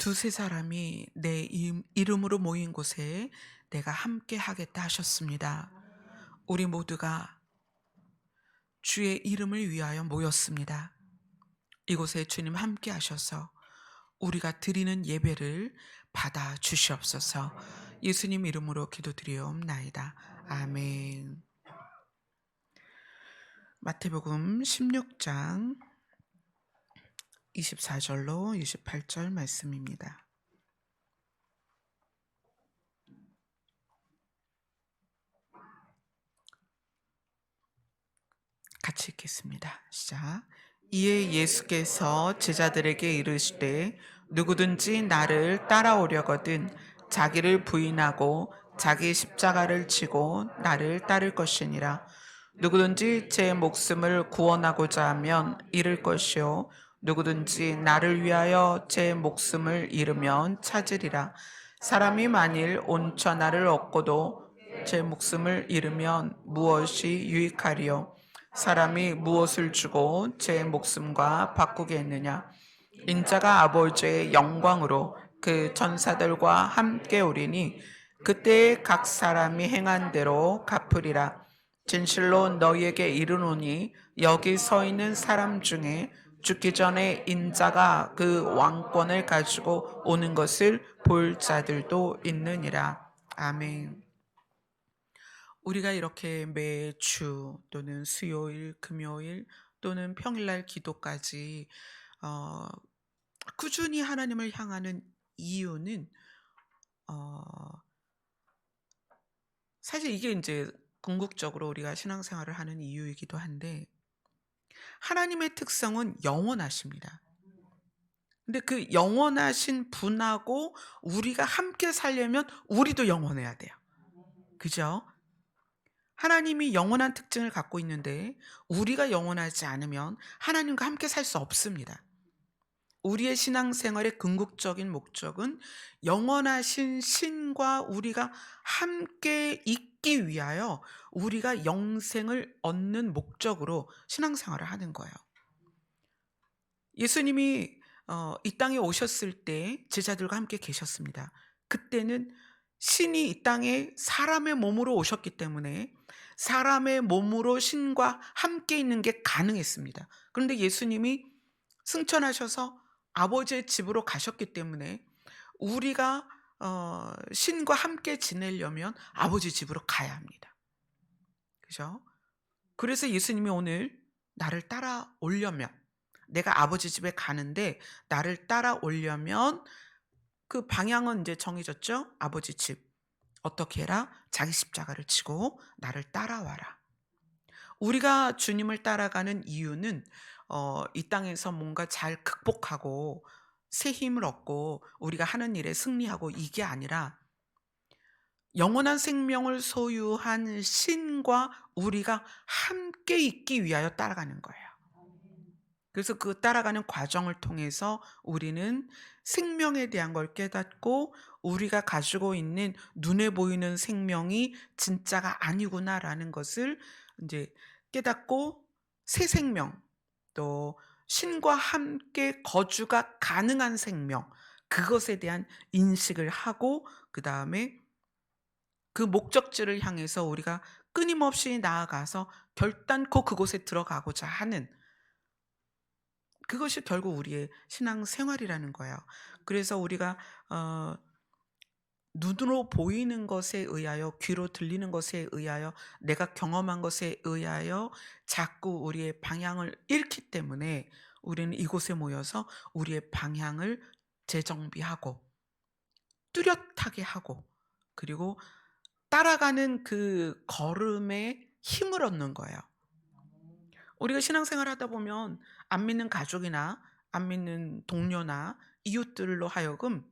두세 사람이 내 이름으로 모인 곳에 내가 함께 하겠다 하셨습니다. 우리 모두가 주의 이름을 위하여 모였습니다. 이곳에 주님 함께 하셔서 우리가 드리는 예배를 받아 주시옵소서. 예수님 이름으로 기도드리옵나이다. 아멘. 마태복음 16장 24절로 28절 말씀입니다. 같이 읽겠습니다. 시작. 이에 예수께서 제자들에게 이르시되 누구든지 나를 따라오려거든 자기를 부인하고 자기 십자가를 지고 나를 따를 것이니라. 누구든지 제 목숨을 구원하고자 하면 잃을 것이요 누구든지 나를 위하여 제 목숨을 잃으면 찾으리라. 사람이 만일 온 천하를 얻고도 제 목숨을 잃으면 무엇이 유익하리요? 사람이 무엇을 주고 제 목숨과 바꾸겠느냐? 인자가 아버지의 영광으로 그 천사들과 함께 오리니 그때 각 사람이 행한 대로 갚으리라. 진실로 너희에게 이르노니 여기 서 있는 사람 중에 죽기 전에 인자가 그 왕권을 가지고 오는 것을 볼 자들도 있느니라. 아멘. 우리가 이렇게 매주 또는 수요일, 금요일 또는 평일날 기도까지 어, 꾸준히 하나님을 향하는 이유는 어, 사실 이게 이제 궁극적으로 우리가 신앙생활을 하는 이유이기도 한데 하나님의 특성은 영원하십니다. 근데 그 영원하신 분하고 우리가 함께 살려면 우리도 영원해야 돼요. 그죠? 하나님이 영원한 특징을 갖고 있는데 우리가 영원하지 않으면 하나님과 함께 살 수 없습니다. 우리의 신앙생활의 궁극적인 목적은 영원하신 신과 우리가 함께 있기 위하여 우리가 영생을 얻는 목적으로 신앙생활을 하는 거예요. 예수님이 이 땅에 오셨을 때 제자들과 함께 계셨습니다. 그때는 신이 이 땅에 사람의 몸으로 오셨기 때문에 사람의 몸으로 신과 함께 있는 게 가능했습니다. 그런데 예수님이 승천하셔서 아버지의 집으로 가셨기 때문에 우리가 신과 함께 지내려면 아버지 집으로 가야 합니다. 그죠? 그래서 예수님이 오늘 나를 따라오려면 내가 아버지 집에 가는데 나를 따라오려면 그 방향은 이제 정해졌죠? 아버지 집. 어떻게 해라? 자기 십자가를 지고 나를 따라와라. 우리가 주님을 따라가는 이유는 이 땅에서 뭔가 잘 극복하고 새 힘을 얻고 우리가 하는 일에 승리하고 이게 아니라 영원한 생명을 소유한 신과 우리가 함께 있기 위하여 따라가는 거예요. 그래서 그 따라가는 과정을 통해서 우리는 생명에 대한 걸 깨닫고 우리가 가지고 있는 눈에 보이는 생명이 진짜가 아니구나라는 것을 이제 깨닫고 새 생명, 또 신과 함께 거주가 가능한 생명, 그것에 대한 인식을 하고 그다음에 그 목적지를 향해서 우리가 끊임없이 나아가서 결단코 그곳에 들어가고자 하는 그것이 결국 우리의 신앙 생활이라는 거예요. 그래서 우리가 어 눈으로 보이는 것에 의하여 귀로 들리는 것에 의하여 내가 경험한 것에 의하여 자꾸 우리의 방향을 잃기 때문에 우리는 이곳에 모여서 우리의 방향을 재정비하고 뚜렷하게 하고 그리고 따라가는 그 걸음에 힘을 얻는 거예요. 우리가 신앙생활 하다 보면 안 믿는 가족이나 안 믿는 동료나 이웃들로 하여금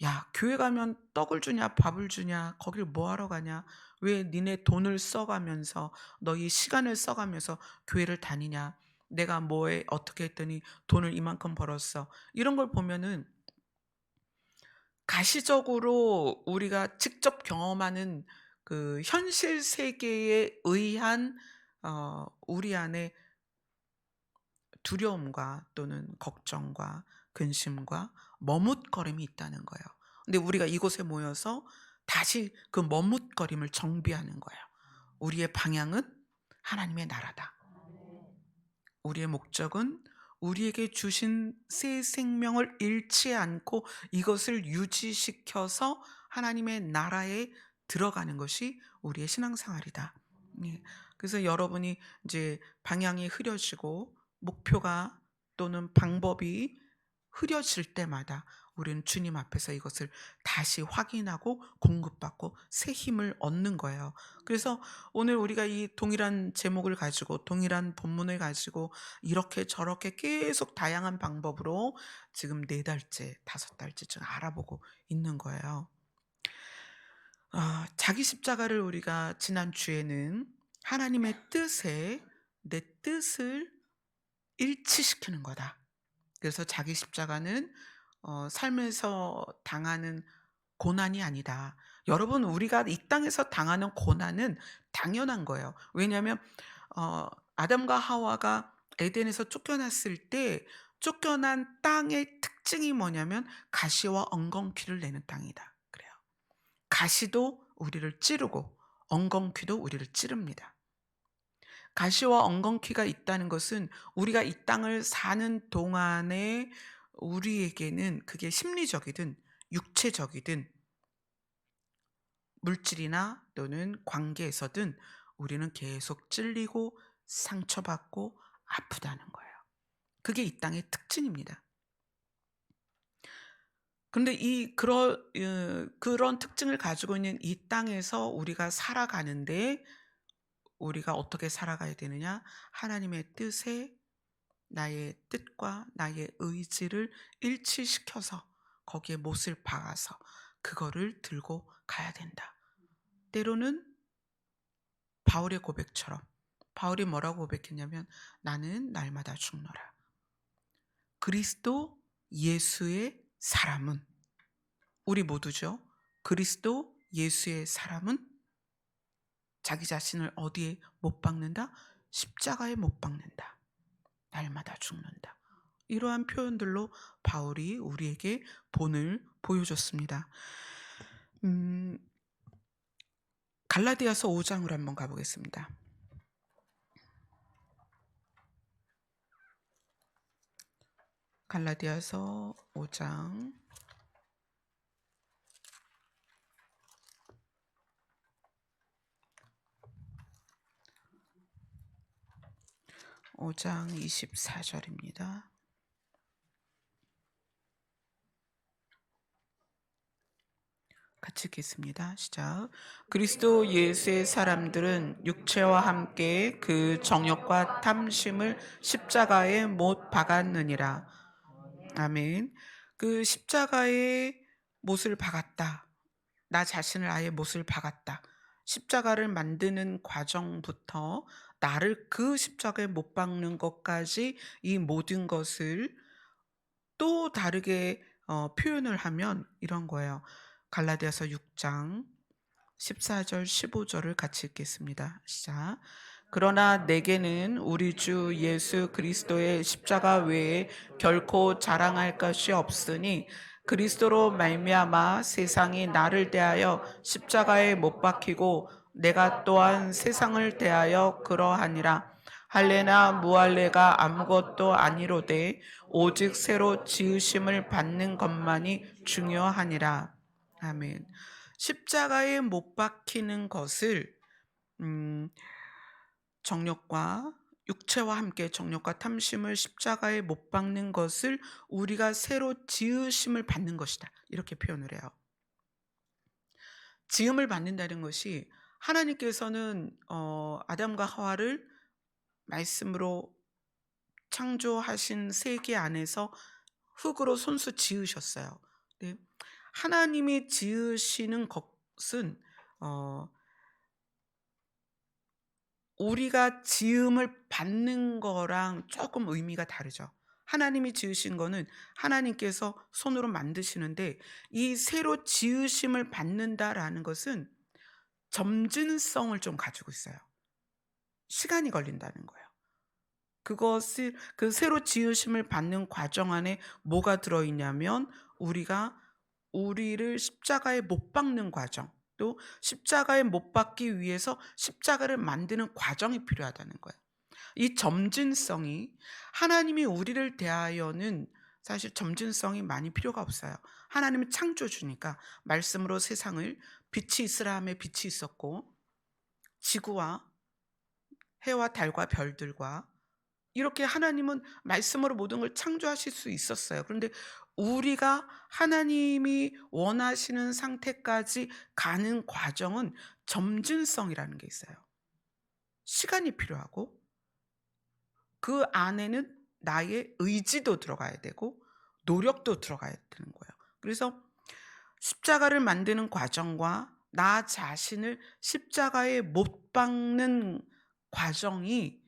야, 교회 가면 떡을 주냐, 밥을 주냐, 거길 뭐 하러 가냐, 왜 니네 돈을 써가면서, 너희 시간을 써가면서 교회를 다니냐, 내가 뭐에 어떻게 했더니 돈을 이만큼 벌었어. 이런 걸 보면은 가시적으로 우리가 직접 경험하는 그 현실 세계에 의한 우리 안에 두려움과 또는 걱정과 근심과 머뭇거림이 있다는 거예요. 근데 우리가 이곳에 모여서 다시 그 머뭇거림을 정비하는 거예요. 우리의 방향은 하나님의 나라다. 우리의 목적은 우리에게 주신 새 생명을 잃지 않고 이것을 유지시켜서 하나님의 나라에 들어가는 것이 우리의 신앙생활이다. 예. 그래서 여러분이 이제 방향이 흐려지고 목표가 또는 방법이 흐려질 때마다 우리는 주님 앞에서 이것을 다시 확인하고 공급받고 새 힘을 얻는 거예요. 그래서 오늘 우리가 이 동일한 제목을 가지고 동일한 본문을 가지고 이렇게 저렇게 계속 다양한 방법으로 지금 4달째, 5달째쯤 알아보고 있는 거예요. 자기 십자가를 우리가 지난주에는 하나님의 뜻에 내 뜻을 일치시키는 거다. 그래서 자기 십자가는 삶에서 당하는 고난이 아니다. 여러분, 우리가 이 땅에서 당하는 고난은 당연한 거예요. 왜냐하면 아담과 하와가 에덴에서 쫓겨났을 때 쫓겨난 땅의 특징이 뭐냐면 가시와 엉겅퀴를 내는 땅이다. 그래요. 가시도 우리를 찌르고 엉겅퀴도 우리를 찌릅니다. 가시와 엉겅퀴가 있다는 것은 우리가 이 땅을 사는 동안에 우리에게는 그게 심리적이든 육체적이든 물질이나 또는 관계에서든 우리는 계속 찔리고 상처받고 아프다는 거예요. 그게 이 땅의 특징입니다. 그런데 그런 특징을 가지고 있는 이 땅에서 우리가 살아가는데 우리가 어떻게 살아가야 되느냐? 하나님의 뜻에 나의 뜻과 나의 의지를 일치시켜서 거기에 못을 박아서 그거를 들고 가야 된다. 때로는 바울의 고백처럼 바울이 뭐라고 고백했냐면 나는 날마다 죽노라. 그리스도 예수의 사람은 우리 모두죠. 그리스도 예수의 사람은 자기 자신을 어디에 못 박는다? 십자가에 못 박는다. 날마다 죽는다. 이러한 표현들로 바울이 우리에게 본을 보여줬습니다. 갈라디아서 5장으로 한번 가보겠습니다. 갈라디아서 5장 5장 24절입니다. 같이 읽겠습니다. 시작. 그리스도 예수의 사람들은 육체와 함께 그 정욕과 탐심을 십자가에 못 박았느니라. 아멘. 그 십자가에 못을 박았다. 나 자신을 아예 못을 박았다. 십자가를 만드는 과정부터 나를 그 십자가에 못 박는 것까지 이 모든 것을 또 다르게 표현을 하면 이런 거예요. 갈라디아서 6장 14절 15절을 같이 읽겠습니다. 시작. 그러나 내게는 우리 주 예수 그리스도의 십자가 외에 결코 자랑할 것이 없으니 그리스도로 말미암아 세상이 나를 대하여 십자가에 못 박히고 내가 또한 세상을 대하여 그러하니라. 할례나 무할례가 아무것도 아니로되 오직 새로 지으심을 받는 것만이 중요하니라. 아멘. 십자가에 못 박히는 것을 정욕과 육체와 함께 정욕과 탐심을 십자가에 못 박는 것을 우리가 새로 지으심을 받는 것이다. 이렇게 표현을 해요. 지음을 받는다는 것이 하나님께서는 아담과 하와를 말씀으로 창조하신 세계 안에서 흙으로 손수 지으셨어요. 네. 하나님이 지으시는 것은 우리가 지음을 받는 거랑 조금 의미가 다르죠. 하나님이 지으신 거는 하나님께서 손으로 만드시는데 이 새로 지으심을 받는다라는 것은 점진성을 좀 가지고 있어요. 시간이 걸린다는 거예요. 그것을 그 새로 지으심을 받는 과정 안에 뭐가 들어 있냐면 우리가 우리를 십자가에 못 박는 과정, 또 십자가에 못 박기 위해서 십자가를 만드는 과정이 필요하다는 거예요. 이 점진성이 하나님이 우리를 대하여는 사실 점진성이 많이 필요가 없어요. 하나님은 창조주니까 말씀으로 세상을 빛이 있으라 하며 빛이 있었고 지구와 해와 달과 별들과 이렇게 하나님은 말씀으로 모든 걸 창조하실 수 있었어요. 그런데 우리가 하나님이 원하시는 상태까지 가는 과정은 점진성이라는 게 있어요. 시간이 필요하고 그 안에는 나의 의지도 들어가야 되고 노력도 들어가야 되는 거예요. 그래서 십자가를 만드는 과정과 나 자신을 십자가에 못 박는 과정이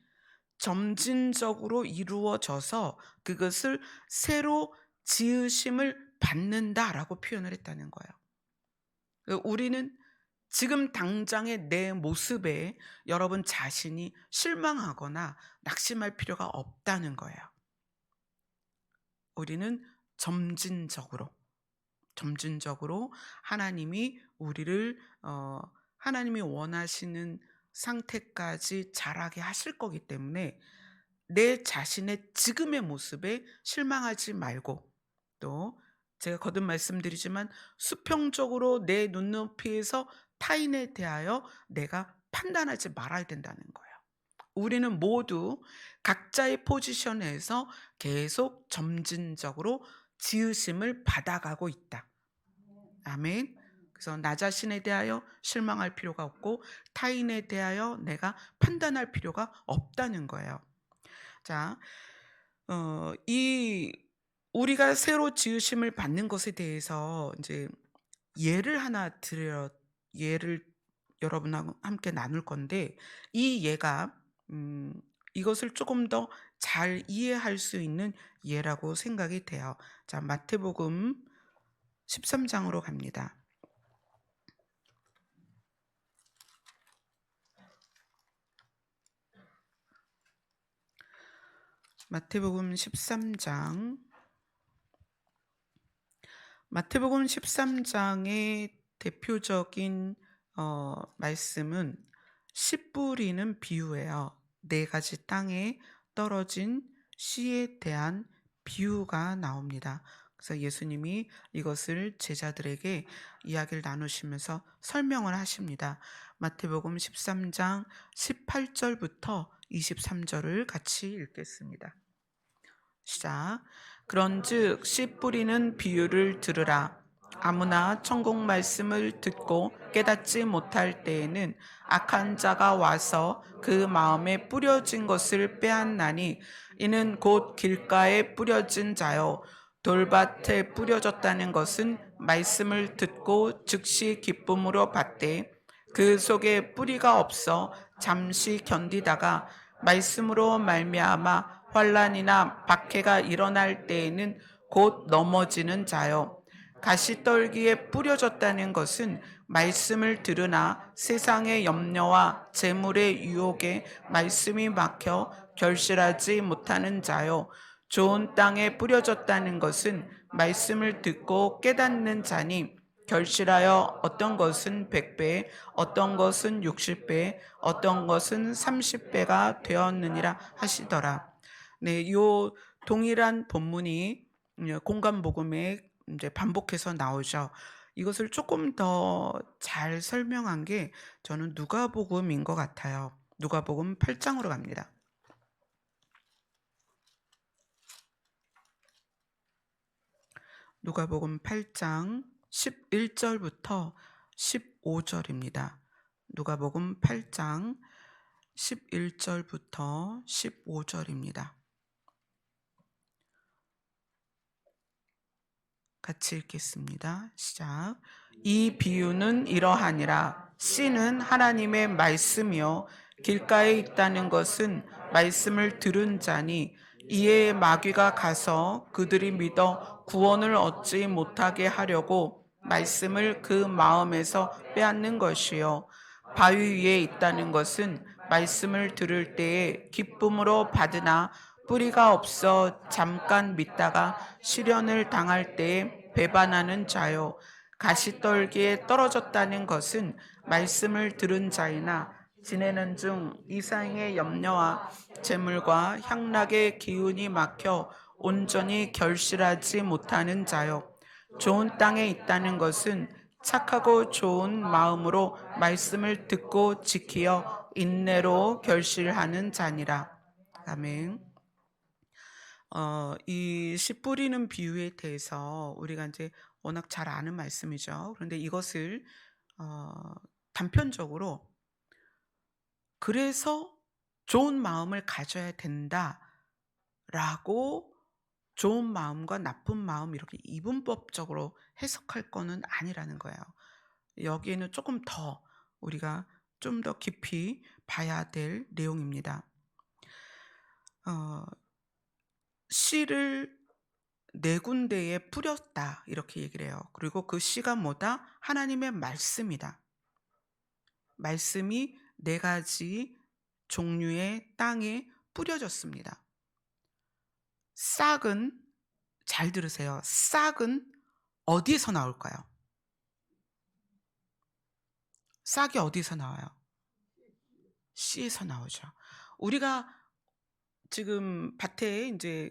점진적으로 이루어져서 그것을 새로 지으심을 받는다라고 표현을 했다는 거예요. 우리는 지금 당장의 내 모습에 여러분 자신이 실망하거나 낙심할 필요가 없다는 거예요. 우리는 점진적으로 하나님이 우리를 하나님이 원하시는 상태까지 자라게 하실 거기 때문에 내 자신의 지금의 모습에 실망하지 말고, 또 제가 거듭 말씀드리지만 수평적으로 내 눈높이에서 타인에 대하여 내가 판단하지 말아야 된다는 거예요. 우리는 모두 각자의 포지션에서 계속 점진적으로 지으심을 받아가고 있다. 아멘. 그래서 나 자신에 대하여 실망할 필요가 없고 타인에 대하여 내가 판단할 필요가 없다는 거예요. 자, 이 우리가 새로 지으심을 받는 것에 대해서 이제 예를 여러분하고 함께 나눌 건데 이 예가 음, 이것을 조금 더 잘 이해할 수 있는 예라고 생각이 돼요. 자, 마태복음 13장으로 갑니다. 마태복음 13장. 마태복음 13장의 대표적인 말씀은 씨 뿌리는 비유예요. 4가지 땅에 떨어진 씨에 대한 비유가 나옵니다. 그래서 예수님이 이것을 제자들에게 이야기를 나누시면서 설명을 하십니다. 마태복음 13장 18절부터 23절을 같이 읽겠습니다. 시작. 그런즉 씨 뿌리는 비유를 들으라. 아무나 천국 말씀을 듣고 깨닫지 못할 때에는 악한 자가 와서 그 마음에 뿌려진 것을 빼앗나니 이는 곧 길가에 뿌려진 자요 돌밭에 뿌려졌다는 것은 말씀을 듣고 즉시 기쁨으로 받되 그 속에 뿌리가 없어 잠시 견디다가 말씀으로 말미암아 환난이나 박해가 일어날 때에는 곧 넘어지는 자요. 가시떨기에 뿌려졌다는 것은 말씀을 들으나 세상의 염려와 재물의 유혹에 말씀이 막혀 결실하지 못하는 자요. 좋은 땅에 뿌려졌다는 것은 말씀을 듣고 깨닫는 자니 결실하여 어떤 것은 100배, 어떤 것은 60배, 어떤 것은 30배가 되었느니라 하시더라. 네, 요 동일한 본문이 공간 복음에 이제 반복해서 나오죠. 이것을 조금 더 잘 설명한 게 저는 누가복음인 것 같아요. 누가복음 8장으로 갑니다. 누가복음 8장 11절부터 15절입니다. 누가복음 8장 11절부터 15절입니다. 같이 읽겠습니다. 시작. 이 비유는 이러하니라. 씨는 하나님의 말씀이요 길가에 있다는 것은 말씀을 들은 자니 이에 마귀가 가서 그들이 믿어 구원을 얻지 못하게 하려고 말씀을 그 마음에서 빼앗는 것이요 바위 위에 있다는 것은 말씀을 들을 때에 기쁨으로 받으나 뿌리가 없어 잠깐 믿다가 시련을 당할 때에 배반하는 자요. 가시떨기에 떨어졌다는 것은 말씀을 들은 자이나 지내는 중 이상의 염려와 재물과 향락의 기운이 막혀 온전히 결실하지 못하는 자요. 좋은 땅에 있다는 것은 착하고 좋은 마음으로 말씀을 듣고 지키어 인내로 결실하는 자니라. 아멘. 이 씨 뿌리는 비유에 대해서 우리가 이제 워낙 잘 아는 말씀이죠. 그런데 이것을 어, 단편적으로 그래서 좋은 마음을 가져야 된다라고 좋은 마음과 나쁜 마음 이렇게 이분법적으로 해석할 거는 아니라는 거예요. 여기에는 조금 더 우리가 좀 더 깊이 봐야 될 내용입니다. 어, 씨를 네 군데에 뿌렸다 이렇게 얘기를 해요. 그리고 그 씨가 뭐다? 하나님의 말씀이다. 말씀이 네 가지 종류의 땅에 뿌려졌습니다. 싹은 잘 들으세요. 싹은 어디에서 나올까요? 싹이 어디서 나와요? 씨에서 나오죠. 우리가 지금 밭에 이제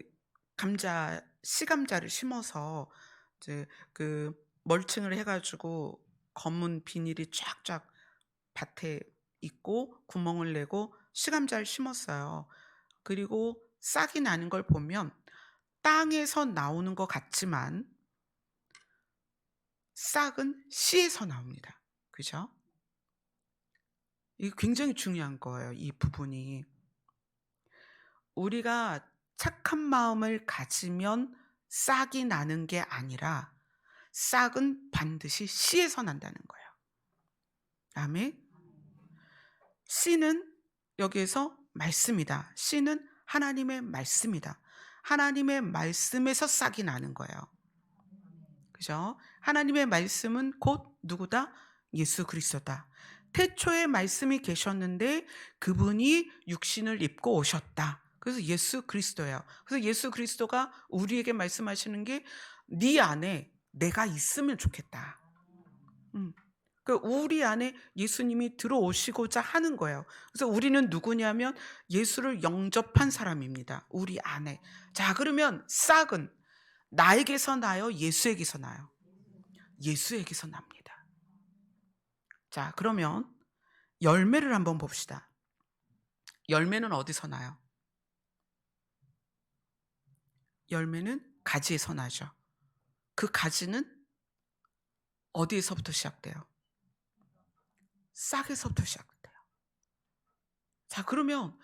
씨감자를 심어서 이제 그 멀칭을 해가지고 검은 비닐이 쫙쫙 밭에 있고 구멍을 내고 씨감자를 심었어요. 그리고 싹이 나는 걸 보면 땅에서 나오는 것 같지만 싹은 씨에서 나옵니다. 그죠? 이게 굉장히 중요한 거예요. 이 부분이. 우리가 착한 마음을 가지면 싹이 나는 게 아니라 싹은 반드시 씨에서 난다는 거예요. 아멘. 씨는 여기에서 말씀이다. 씨는 하나님의 말씀이다. 하나님의 말씀에서 싹이 나는 거예요. 그죠? 하나님의 말씀은 곧 누구다? 예수 그리스도다. 태초에 말씀이 계셨는데 그분이 육신을 입고 오셨다. 그래서 예수 그리스도예요. 그래서 예수 그리스도가 우리에게 말씀하시는 게 네 안에 내가 있으면 좋겠다. 그 우리 안에 예수님이 들어오시고자 하는 거예요. 그래서 우리는 누구냐면 예수를 영접한 사람입니다. 우리 안에. 자, 그러면 싹은 나에게서 나요? 예수에게서 나요? 예수에게서 납니다. 자, 그러면 열매를 한번 봅시다. 열매는 어디서 나요? 열매는 가지에서 나죠. 그 가지는 어디에서부터 시작돼요? 싹에서부터 시작돼요. 자, 그러면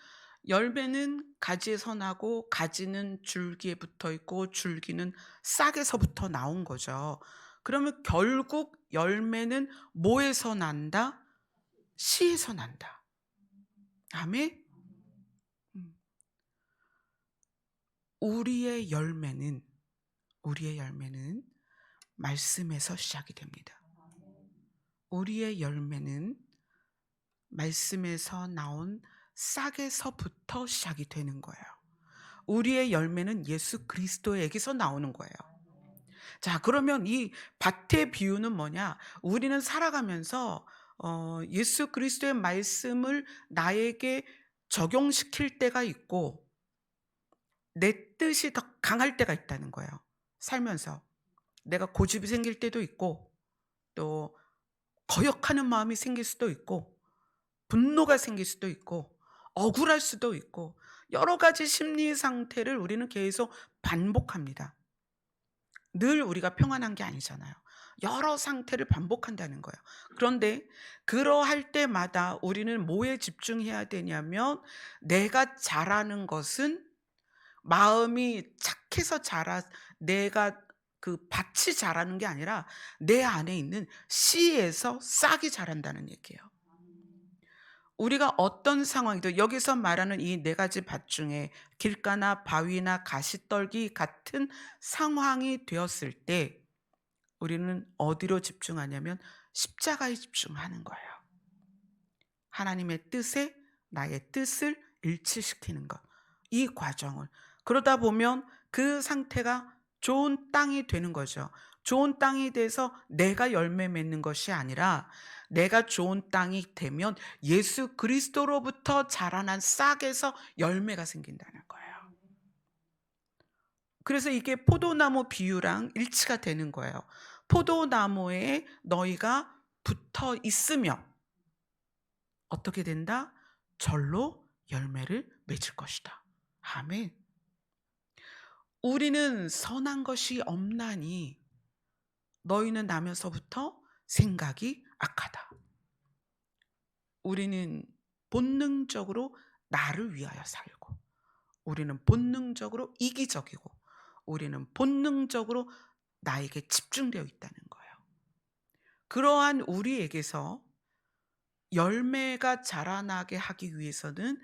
열매는 가지에서 나고 가지는 줄기에 붙어 있고 줄기는 싹에서부터 나온 거죠. 그러면 결국 열매는 뭐에서 난다? 씨에서 난다. 아멘? 음. 우리의 열매는 말씀에서 시작이 됩니다. 우리의 열매는 말씀에서 나온 싹에서부터 시작이 되는 거예요. 우리의 열매는 예수 그리스도에게서 나오는 거예요. 자, 그러면 이 밭의 비유는 뭐냐? 우리는 살아가면서 예수 그리스도의 말씀을 나에게 적용시킬 때가 있고 내 뜻이 더 강할 때가 있다는 거예요. 살면서. 내가 고집이 생길 때도 있고 또 거역하는 마음이 생길 수도 있고 분노가 생길 수도 있고 억울할 수도 있고 여러 가지 심리 상태를 우리는 계속 반복합니다. 늘 우리가 평안한 게 아니잖아요. 여러 상태를 반복한다는 거예요. 그런데 그러할 때마다 우리는 뭐에 집중해야 되냐면 내가 잘하는 것은 마음이 착해서 내가 그 밭이 자라는 게 아니라 내 안에 있는 씨에서 싹이 자란다는 얘기예요. 우리가 어떤 상황이든 여기서 말하는 이 네 가지 밭 중에 길가나 바위나 가시떨기 같은 상황이 되었을 때 우리는 어디로 집중하냐면 십자가에 집중하는 거예요. 하나님의 뜻에 나의 뜻을 일치시키는 것. 이 과정을. 그러다 보면 그 상태가 좋은 땅이 되는 거죠. 좋은 땅이 돼서 내가 열매 맺는 것이 아니라 내가 좋은 땅이 되면 예수 그리스도로부터 자라난 싹에서 열매가 생긴다는 거예요. 그래서 이게 포도나무 비유랑 일치가 되는 거예요. 포도나무에 너희가 붙어 있으며 어떻게 된다? 절로 열매를 맺을 것이다. 아멘. 우리는 선한 것이 없나니 너희는 나면서부터 생각이 악하다. 우리는 본능적으로 나를 위하여 살고, 우리는 본능적으로 이기적이고, 우리는 본능적으로 나에게 집중되어 있다는 거예요. 그러한 우리에게서 열매가 자라나게 하기 위해서는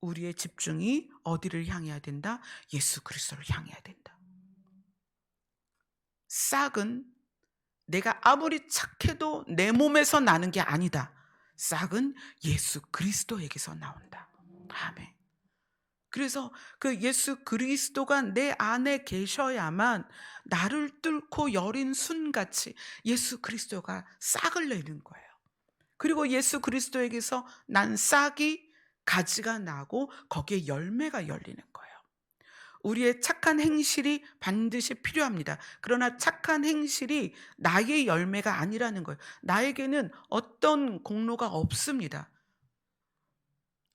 우리의 집중이 어디를 향해야 된다? 예수 그리스도를 향해야 된다. 싹은 내가 아무리 착해도 내 몸에서 나는 게 아니다. 싹은 예수 그리스도에게서 나온다. 아멘. 그래서 그 예수 그리스도가 내 안에 계셔야만 나를 뚫고 여린 순같이 예수 그리스도가 싹을 내는 거예요. 그리고 예수 그리스도에게서 난 싹이 가지가 나고 거기에 열매가 열리는 거예요. 우리의 착한 행실이 반드시 필요합니다. 그러나 착한 행실이 나의 열매가 아니라는 거예요. 나에게는 어떤 공로가 없습니다.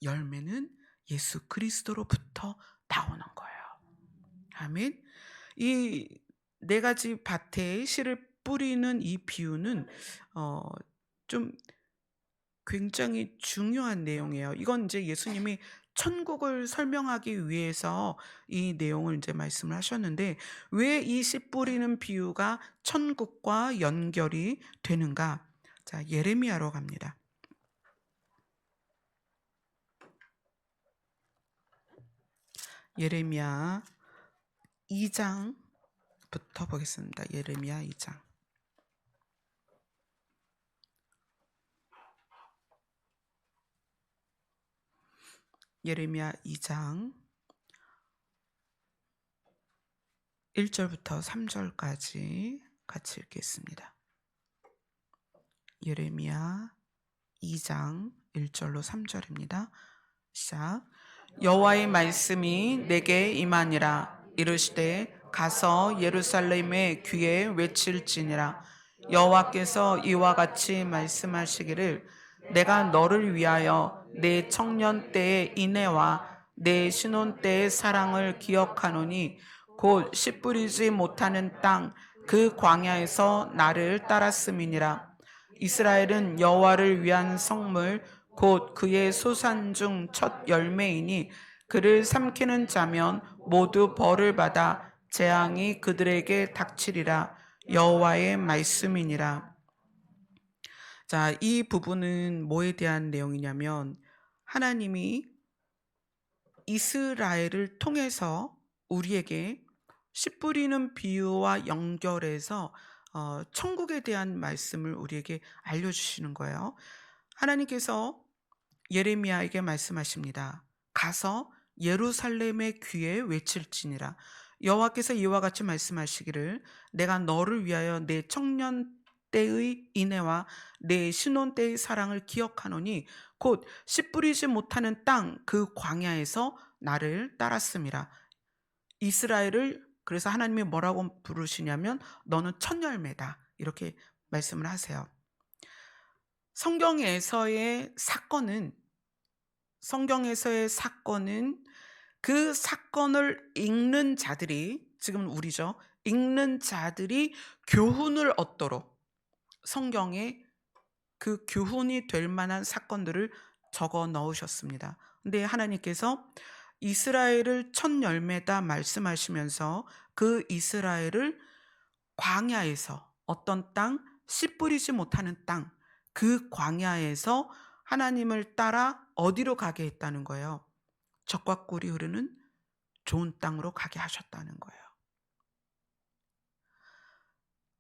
열매는 예수 그리스도로부터 나오는 거예요. 아멘. 이 네 가지 밭에 씨를 뿌리는 이 비유는 좀 굉장히 중요한 내용이에요. 이건 이제 예수님이 천국을 설명하기 위해서 이 내용을 이제 말씀을 하셨는데 왜 이 씨 뿌리는 비유가 천국과 연결이 되는가? 자, 예레미야로 갑니다. 예레미야 2장부터 보겠습니다. 예레미야 2장. 예레미야 2장 1절부터 3절까지 같이 읽겠습니다. 예레미야 2장 1절로 3절입니다. 시작. 여호와의 말씀이 내게 임하니라. 이르시되 가서 예루살렘의 귀에 외칠지니라. 여호와께서 이와 같이 말씀하시기를 내가 너를 위하여 내 청년 때의 인애와 내 신혼 때의 사랑을 기억하노니 곧 씨 뿌리지 못하는 땅 그 광야에서 나를 따랐음이니라. 이스라엘은 여호와를 위한 성물 곧 그의 소산 중 첫 열매이니 그를 삼키는 자면 모두 벌을 받아 재앙이 그들에게 닥치리라. 여호와의 말씀이니라. 자, 이 부분은 뭐에 대한 내용이냐면 하나님이 이스라엘을 통해서 우리에게 씨 뿌리는 비유와 연결해서 천국에 대한 말씀을 우리에게 알려주시는 거예요. 하나님께서 예레미야에게 말씀하십니다. 가서 예루살렘의 귀에 외칠지니라. 여호와께서 이와 같이 말씀하시기를 내가 너를 위하여 내 청년 때의 인애와 내 신혼 때의 사랑을 기억하노니 곧 씨 뿌리지 못하는 땅 그 광야에서 나를 따랐음이라. 이스라엘을 그래서 하나님이 뭐라고 부르시냐면 너는 첫 열매다 이렇게 말씀을 하세요. 성경에서의 사건은 그 사건을 읽는 자들이 지금 우리죠. 읽는 자들이 교훈을 얻도록 성경에 그 교훈이 될 만한 사건들을 적어 넣으셨습니다. 근데 하나님께서 이스라엘을 첫 열매다 말씀하시면서 그 이스라엘을 광야에서 어떤 땅, 씨 뿌리지 못하는 땅, 그 광야에서 하나님을 따라 어디로 가게 했다는 거예요? 젖과 꿀이 흐르는 좋은 땅으로 가게 하셨다는 거예요.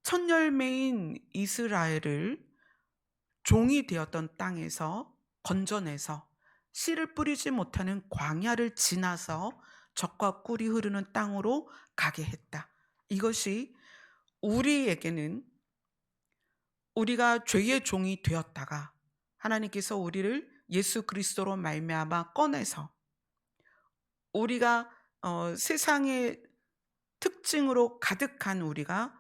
첫 열매인 이스라엘을 종이 되었던 땅에서 건져내서 씨를 뿌리지 못하는 광야를 지나서 젖과 꿀이 흐르는 땅으로 가게 했다. 이것이 우리에게는 우리가 죄의 종이 되었다가 하나님께서 우리를 예수 그리스도로 말미암아 꺼내서 우리가 세상의 특징으로 가득한 우리가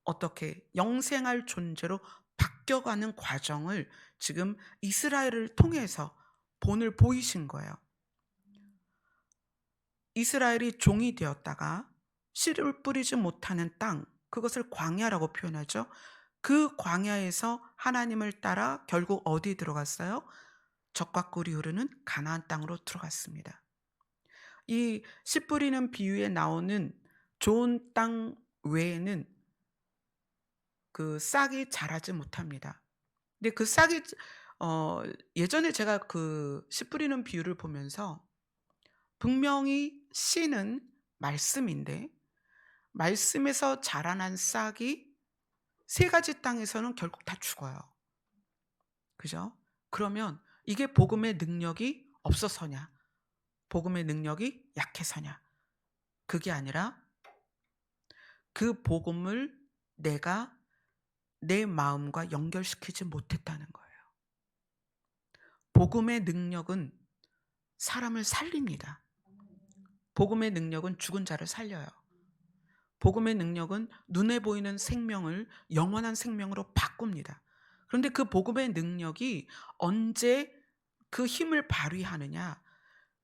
어떻게 영생할 존재로 바뀌어가는 과정을 지금 이스라엘을 통해서 본을 보이신 거예요. 이스라엘이 종이 되었다가 씨를 뿌리지 못하는 땅, 그것을 광야라고 표현하죠. 그 광야에서 하나님을 따라 결국 어디 들어갔어요? 젖과 꿀이 흐르는 가나안 땅으로 들어갔습니다. 이 씨 뿌리는 비유에 나오는 좋은 땅 외에는 그 싹이 자라지 못합니다. 근데 그 싹이 예전에 제가 그 씨 뿌리는 비유를 보면서 분명히 씨는 말씀인데 말씀에서 자라난 싹이 세 가지 땅에서는 결국 다 죽어요. 그죠? 그러면 이게 복음의 능력이 없어서냐? 복음의 능력이 약해서냐? 그게 아니라 그 복음을 내가 내 마음과 연결시키지 못했다는 거예요. 복음의 능력은 사람을 살립니다. 복음의 능력은 죽은 자를 살려요. 복음의 능력은 눈에 보이는 생명을 영원한 생명으로 바꿉니다. 그런데 그 복음의 능력이 언제 그 힘을 발휘하느냐?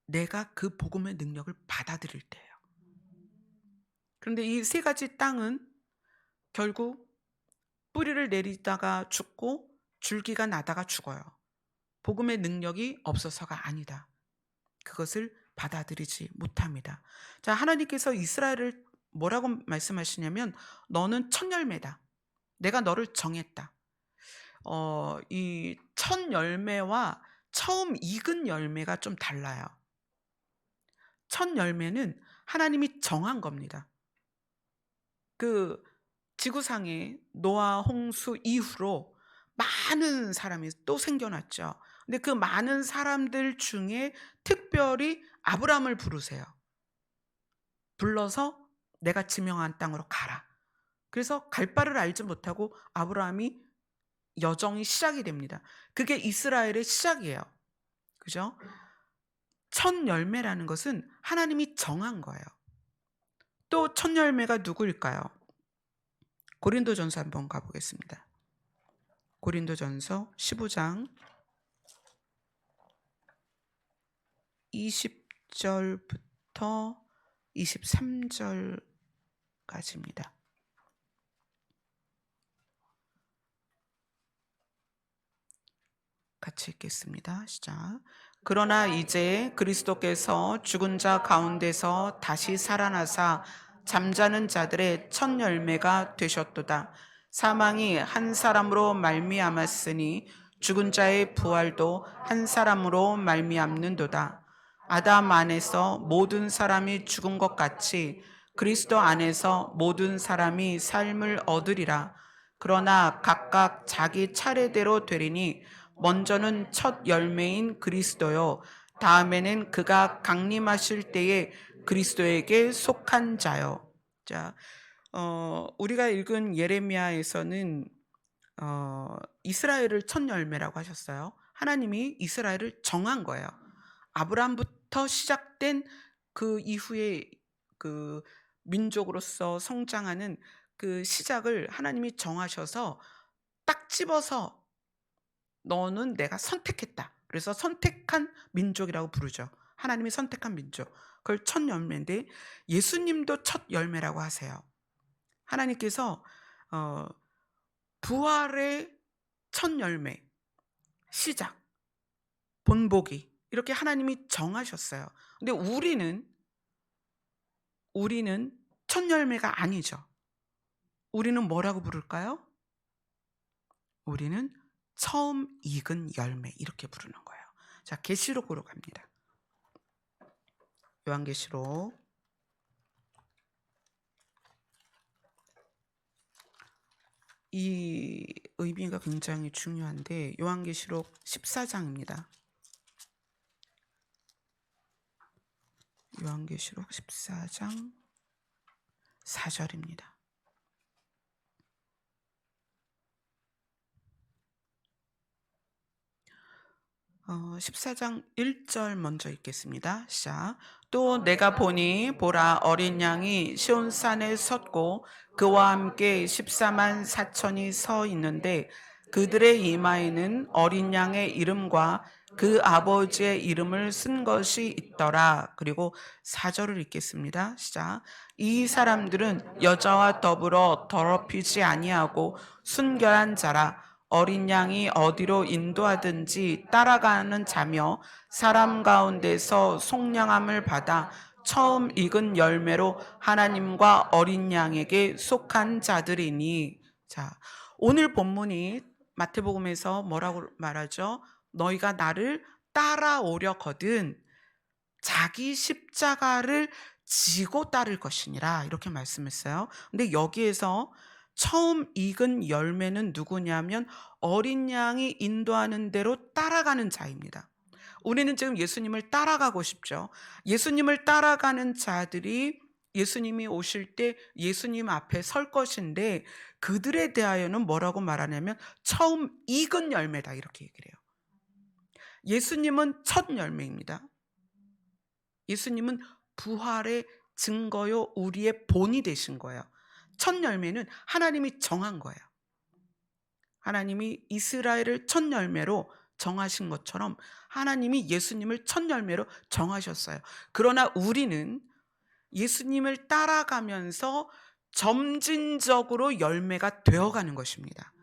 내가 그 복음의 능력을 받아들일 때예요. 그런데 이 세 가지 땅은 결국 뿌리를 내리다가 죽고 줄기가 나다가 죽어요. 복음의 능력이 없어서가 아니다. 그것을 받아들이지 못합니다. 자, 하나님께서 이스라엘을 뭐라고 말씀하시냐면 너는 첫 열매다. 내가 너를 정했다. 이 첫 열매와 처음 익은 열매가 좀 달라요. 첫 열매는 하나님이 정한 겁니다. 그 지구상에 노아 홍수 이후로 많은 사람이 또 생겨났죠. 근데 그 많은 사람들 중에 특별히 아브라함을 부르세요. 불러서 내가 지명한 땅으로 가라. 그래서 갈 바를 알지 못하고 아브라함이 여정이 시작이 됩니다. 그게 이스라엘의 시작이에요. 그죠? 첫 열매라는 것은 하나님이 정한 거예요. 또 첫 열매가 누구일까요? 고린도전서 한번 가보겠습니다. 고린도전서 15장 20절부터 23절까지입니다. 같이 읽겠습니다. 시작. 그러나 이제 그리스도께서 죽은 자 가운데서 다시 살아나사 잠자는 자들의 첫 열매가 되셨도다. 사망이 한 사람으로 말미암았으니 죽은 자의 부활도 한 사람으로 말미암는도다. 아담 안에서 모든 사람이 죽은 것 같이 그리스도 안에서 모든 사람이 삶을 얻으리라. 그러나 각각 자기 차례대로 되리니 먼저는 첫 열매인 그리스도요, 다음에는 그가 강림하실 때에 그리스도에게 속한 자요. 자, 우리가 읽은 예레미야에서는 이스라엘을 첫 열매라고 하셨어요. 하나님이 이스라엘을 정한 거예요. 아브라함부터 시작된 그 이후에 그 민족으로서 성장하는 그 시작을 하나님이 정하셔서 딱 집어서 너는 내가 선택했다. 그래서 선택한 민족이라고 부르죠. 하나님이 선택한 민족. 그걸 첫 열매인데 예수님도 첫 열매라고 하세요. 하나님께서 부활의 첫 열매, 시작, 본보기 이렇게 하나님이 정하셨어요. 근데 우리는 첫 열매가 아니죠. 우리는 뭐라고 부를까요? 우리는 처음 익은 열매 이렇게 부르는 거예요. 자, 계시록으로 갑니다. 요한계시록 이 의미가 굉장히 중요한데 요한계시록 14장입니다. 요한계시록 14장 4절입니다. 14장 1절 먼저 읽겠습니다. 시작. 또 내가 보니 보라 어린 양이 시온산에 섰고 그와 함께 14만 4천이 서 있는데 그들의 이마에는 어린 양의 이름과 그 아버지의 이름을 쓴 것이 있더라. 그리고 4절을 읽겠습니다. 시작. 이 사람들은 여자와 더불어 더럽히지 아니하고 순결한 자라. 어린 양이 어디로 인도하든지 따라가는 자며 사람 가운데서 속량함을 받아 처음 익은 열매로 하나님과 어린 양에게 속한 자들이니. 자, 오늘 본문이 마태복음에서 뭐라고 말하죠? 너희가 나를 따라오려거든 자기 십자가를 지고 따를 것이니라 이렇게 말씀했어요. 근데 여기에서 처음 익은 열매는 누구냐면 어린 양이 인도하는 대로 따라가는 자입니다. 우리는 지금 예수님을 따라가고 싶죠. 예수님을 따라가는 자들이 예수님이 오실 때 예수님 앞에 설 것인데 그들에 대하여는 뭐라고 말하냐면 처음 익은 열매다 이렇게 얘기를 해요. 예수님은 첫 열매입니다. 예수님은 부활의 증거요 우리의 본이 되신 거예요. 첫 열매는 하나님이 정한 거예요. 하나님이 이스라엘을 첫 열매로 정하신 것처럼 하나님이 예수님을 첫 열매로 정하셨어요. 그러나 우리는 예수님을 따라가면서 점진적으로 열매가 되어가는 것입니다.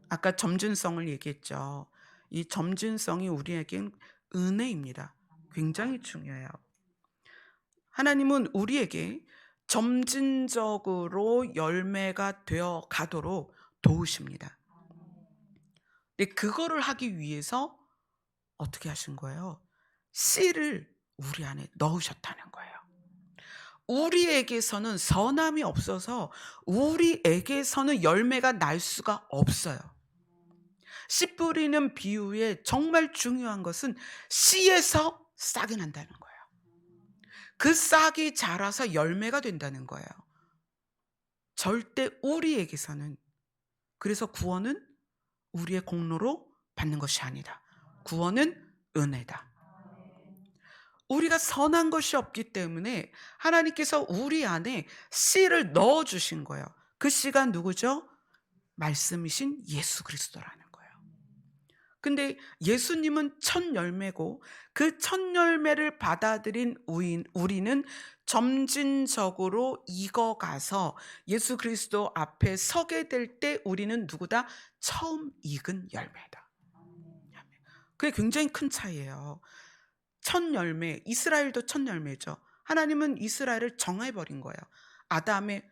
아까 점진성을 얘기했죠. 이 점진성이 우리에겐 은혜입니다. 굉장히 중요해요. 하나님은 우리에게 점진적으로 열매가 되어 가도록 도우십니다. 근데 그거를 하기 위해서 어떻게 하신 거예요? 씨를 우리 안에 넣으셨다는 거예요. 우리에게서는 선함이 없어서 우리에게서는 열매가 날 수가 없어요. 씨 뿌리는 비유에 정말 중요한 것은 씨에서 싹이 난다는 거예요. 그 싹이 자라서 열매가 된다는 거예요. 절대 우리에게서는. 그래서 구원은 우리의 공로로 받는 것이 아니다. 구원은 은혜다. 우리가 선한 것이 없기 때문에 하나님께서 우리 안에 씨를 넣어주신 거예요. 그 씨가 누구죠? 말씀이신 예수 그리스도라는 거예요. 근데 예수님은 첫 열매고 그 첫 열매를 받아들인 우리는 점진적으로 익어가서 예수 그리스도 앞에 서게 될 때 우리는 누구다? 처음 익은 열매다. 그게 굉장히 큰 차이예요. 첫 열매, 이스라엘도 첫 열매죠. 하나님은 이스라엘을 정해버린 거예요. 아담의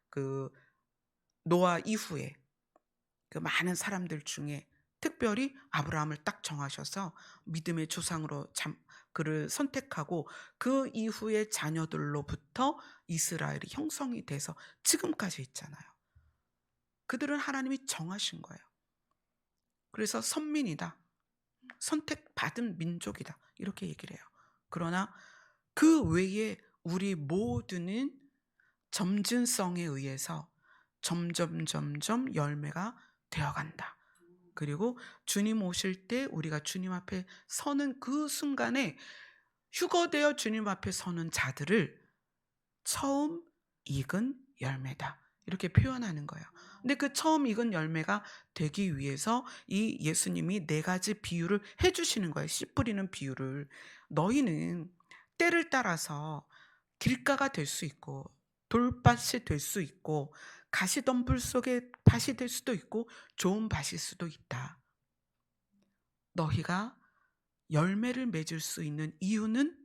그 노아 이후에 그 많은 사람들 중에 특별히 아브라함을 딱 정하셔서 믿음의 조상으로 그를 선택하고 그 이후의 자녀들로부터 이스라엘이 형성이 돼서 지금까지 있잖아요. 그들은 하나님이 정하신 거예요. 그래서 선민이다. 선택받은 민족이다. 이렇게 얘기를 해요. 그러나 그 외에 우리 모두는 점진성에 의해서 점점 열매가 되어간다. 그리고 주님 오실 때 우리가 주님 앞에 서는 그 순간에 휴거되어 주님 앞에 서는 자들을 처음 익은 열매다. 이렇게 표현하는 거예요. 근데 그 처음 익은 열매가 되기 위해서 이 예수님이 4가지 비유를 해주시는 거예요. 씨 뿌리는 비유를. 너희는 때를 따라서 길가가 될 수 있고 돌밭이 될 수 있고 가시덤불 속에 밭이 될 수도 있고 좋은 밭일 수도 있다. 너희가 열매를 맺을 수 있는 이유는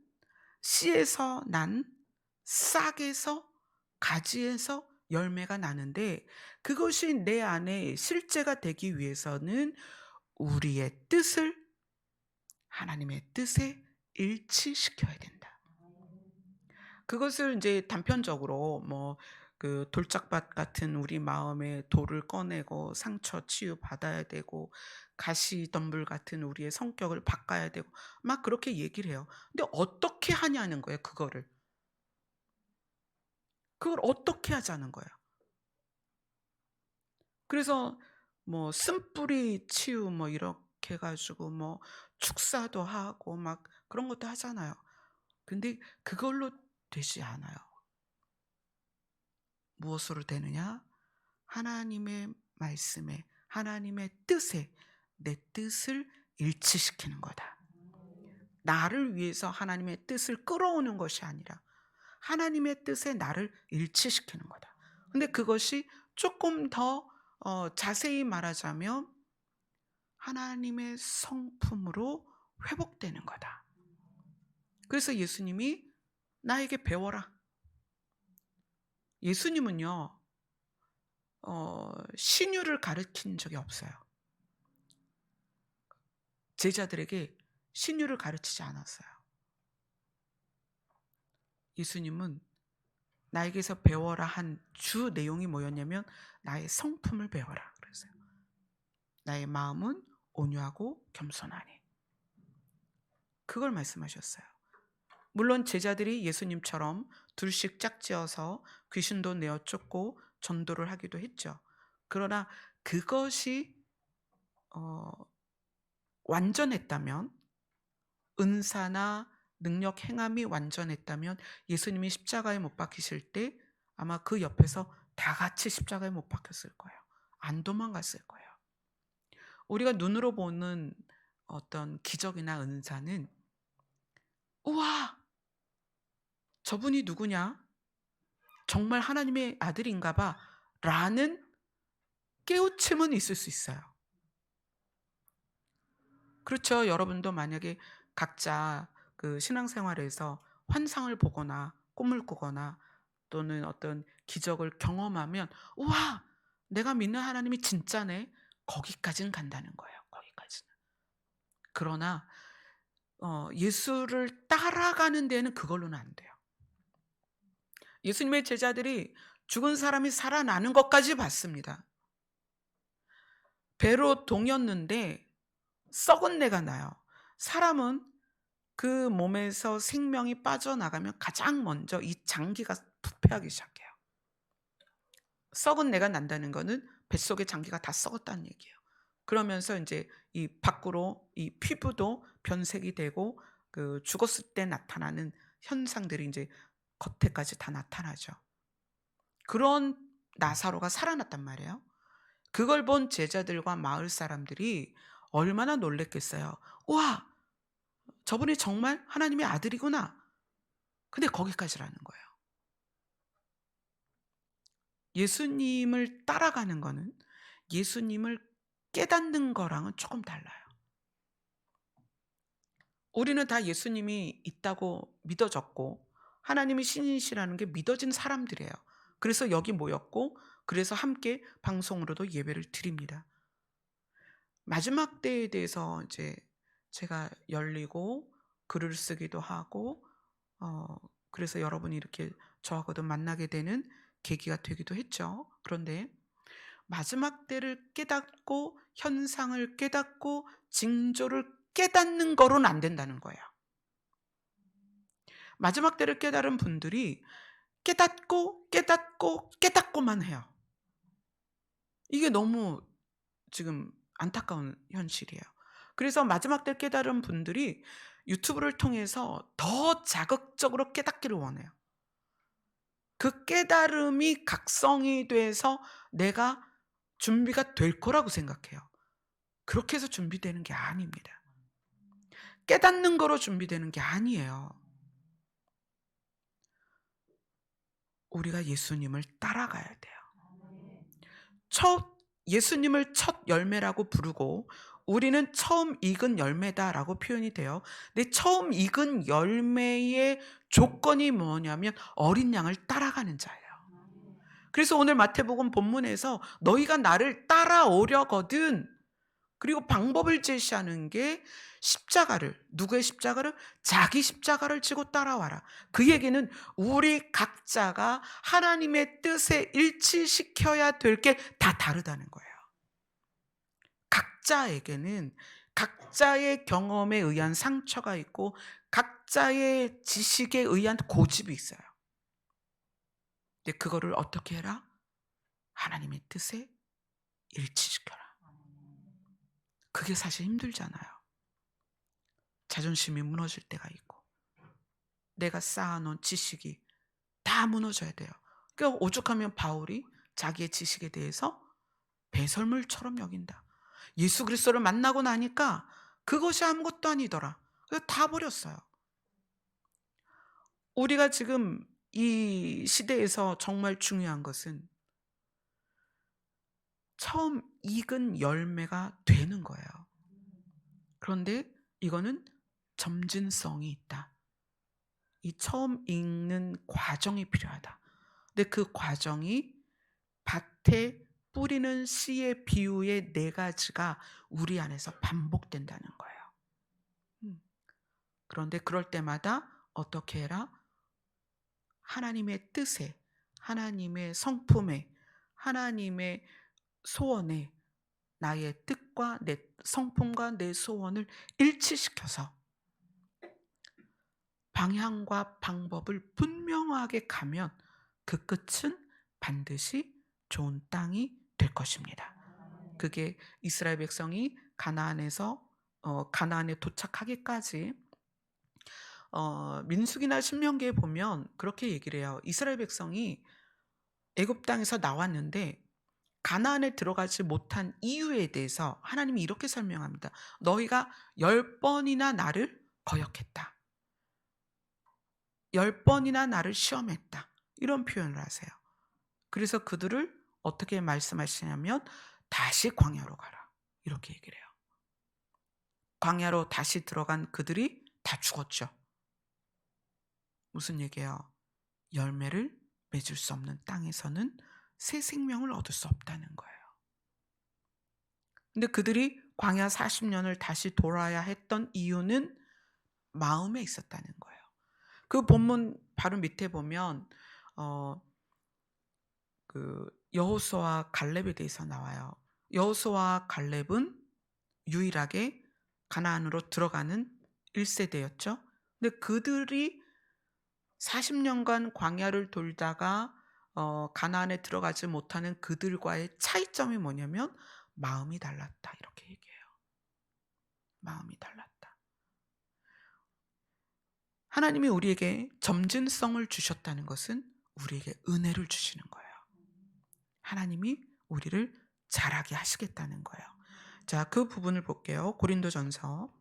씨에서 난 싹에서 가지에서 열매가 나는데 그것이 내 안에 실제가 되기 위해서는 우리의 뜻을 하나님의 뜻에 일치시켜야 된다. 그것을 이제 단편적으로 그 돌짝밭 같은 우리 마음에 돌을 꺼내고 상처 치유 받아야 되고 가시덤불 같은 우리의 성격을 바꿔야 되고 막 그렇게 얘기를 해요. 근데 어떻게 하냐는 거예요, 그거를. 그걸 어떻게 하자는 거예요. 그래서 뭐 쓴뿌리 치유 뭐 이렇게 해 가지고 뭐 축사도 하고 막 그런 것도 하잖아요. 근데 그걸로 되지 않아요. 무엇으로 되느냐? 하나님의 말씀에 하나님의 뜻에 내 뜻을 일치시키는 거다. 나를 위해서 하나님의 뜻을 끌어오는 것이 아니라 하나님의 뜻에 나를 일치시키는 거다. 근데 그것이 조금 더 자세히 말하자면 하나님의 성품으로 회복되는 거다. 그래서 예수님이 나에게 배워라. 예수님은요, 신유를 가르친 적이 없어요. 제자들에게 신유를 가르치지 않았어요. 예수님은 나에게서 배워라 한 주 내용이 뭐였냐면 나의 성품을 배워라 그랬어요. 나의 마음은 온유하고 겸손하니. 그걸 말씀하셨어요. 물론 제자들이 예수님처럼 둘씩 짝지어서 귀신도 내어 쫓고 전도를 하기도 했죠. 그러나 그것이 어, 완전했다면, 은사나 능력 행함이 완전했다면 예수님이 십자가에 못 박히실 때 아마 그 옆에서 다 같이 십자가에 못 박혔을 거예요. 안 도망갔을 거예요. 우리가 눈으로 보는 어떤 기적이나 은사는 우와, 저분이 누구냐? 정말 하나님의 아들인가 봐 라는 깨우침은 있을 수 있어요. 그렇죠. 여러분도 만약에 각자 그 신앙생활에서 환상을 보거나 꿈을 꾸거나 또는 어떤 기적을 경험하면 우와, 내가 믿는 하나님이 진짜네. 거기까지는 간다는 거예요. 거기까지는. 그러나 예수를 따라가는 데는 그걸로는 안 돼요. 예수님의 제자들이 죽은 사람이 살아나는 것까지 봤습니다. 배로 동였는데 썩은 내가 나요. 사람은 그 몸에서 생명이 빠져나가면 가장 먼저 이 장기가 부패하기 시작해요. 썩은 내가 난다는 거는 뱃속의 장기가 다 썩었다는 얘기예요. 그러면서 이제 이 밖으로 이 피부도 변색이 되고 그 죽었을 때 나타나는 현상들이 이제 겉에까지 다 나타나죠. 그런 나사로가 살아났단 말이에요. 그걸 본 제자들과 마을 사람들이 얼마나 놀랬겠어요. 우와, 저분이 정말 하나님의 아들이구나. 근데 거기까지라는 거예요. 예수님을 따라가는 거는 예수님을 깨닫는 거랑은 조금 달라요. 우리는 다 예수님이 있다고 믿어졌고 하나님이 신이시라는 게 믿어진 사람들이에요. 그래서 여기 모였고 그래서 함께 방송으로도 예배를 드립니다. 마지막 때에 대해서 이제 제가 열리고 글을 쓰기도 하고 그래서 여러분이 이렇게 저하고도 만나게 되는 계기가 되기도 했죠. 그런데 마지막 때를 깨닫고 현상을 깨닫고 징조를 깨닫는 거로는 안 된다는 거예요. 마지막 때를 깨달은 분들이 깨닫고 깨닫고 깨닫고만 해요. 이게 너무 지금 안타까운 현실이에요. 그래서 마지막 때를 깨달은 분들이 유튜브를 통해서 더 자극적으로 깨닫기를 원해요. 그 깨달음이 각성이 돼서 내가 준비가 될 거라고 생각해요. 그렇게 해서 준비되는 게 아닙니다. 깨닫는 거로 준비되는 게 아니에요. 우리가 예수님을 따라가야 돼요. 예수님을 첫 열매라고 부르고 우리는 처음 익은 열매다라고 표현이 돼요. 근데 처음 익은 열매의 조건이 뭐냐면 어린 양을 따라가는 자예요. 그래서 오늘 마태복음 본문에서 너희가 나를 따라오려거든 그리고 방법을 제시하는 게 십자가를, 누구의 십자가를? 자기 십자가를 지고 따라와라. 그 얘기는 우리 각자가 하나님의 뜻에 일치시켜야 될 게 다 다르다는 거예요. 각자에게는 각자의 경험에 의한 상처가 있고 각자의 지식에 의한 고집이 있어요. 근데 그거를 어떻게 해라? 하나님의 뜻에 일치시켜라. 그게 사실 힘들잖아요. 자존심이 무너질 때가 있고 내가 쌓아놓은 지식이 다 무너져야 돼요. 그러니까 오죽하면 바울이 자기의 지식에 대해서 배설물처럼 여긴다. 예수 그리스도를 만나고 나니까 그것이 아무것도 아니더라. 그래서 다 버렸어요. 우리가 지금 이 시대에서 정말 중요한 것은 처음 익은 열매가 되는 거예요. 그런데 이거는 점진성이 있다. 이 처음 익는 과정이 필요하다. 근데 그 과정이 밭에 뿌리는 씨의 비유의 네 가지가 우리 안에서 반복된다는 거예요. 그런데 그럴 때마다 어떻게 해라? 하나님의 뜻에, 하나님의 성품에, 하나님의 소원에 나의 뜻과 내 성품과 내 소원을 일치시켜서 방향과 방법을 분명하게 가면 그 끝은 반드시 좋은 땅이 될 것입니다. 그게 이스라엘 백성이 가나안에 도착하기까지 민수기나 신명기에 보면 그렇게 얘기를 해요. 이스라엘 백성이 애굽 땅에서 나왔는데 가나안에 들어가지 못한 이유에 대해서 하나님이 이렇게 설명합니다. 너희가 10번이나 나를 거역했다. 10번이나 나를 시험했다. 이런 표현을 하세요. 그래서 그들을 어떻게 말씀하시냐면 다시 광야로 가라. 이렇게 얘기를 해요. 광야로 다시 들어간 그들이 다 죽었죠. 무슨 얘기예요? 열매를 맺을 수 없는 땅에서는 새 생명을 얻을 수 없다는 거예요. 근데 그들이 광야 40년을 다시 돌아야 했던 이유는 마음에 있었다는 거예요. 그 본문 바로 밑에 보면 그 여호수아와 갈렙에 대해서 나와요. 여호수아와 갈렙은 유일하게 가나안으로 들어가는 1세대였죠. 근데 그들이 40년간 광야를 돌다가 가나안에 들어가지 못하는 그들과의 차이점이 뭐냐면 마음이 달랐다. 이렇게 얘기해요. 마음이 달랐다. 하나님이 우리에게 점진성을 주셨다는 것은 우리에게 은혜를 주시는 거예요. 하나님이 우리를 자라게 하시겠다는 거예요. 자, 그 부분을 볼게요. 고린도전서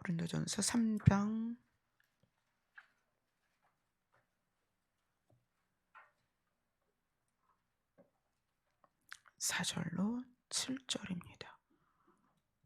3장 4절로 7절입니다.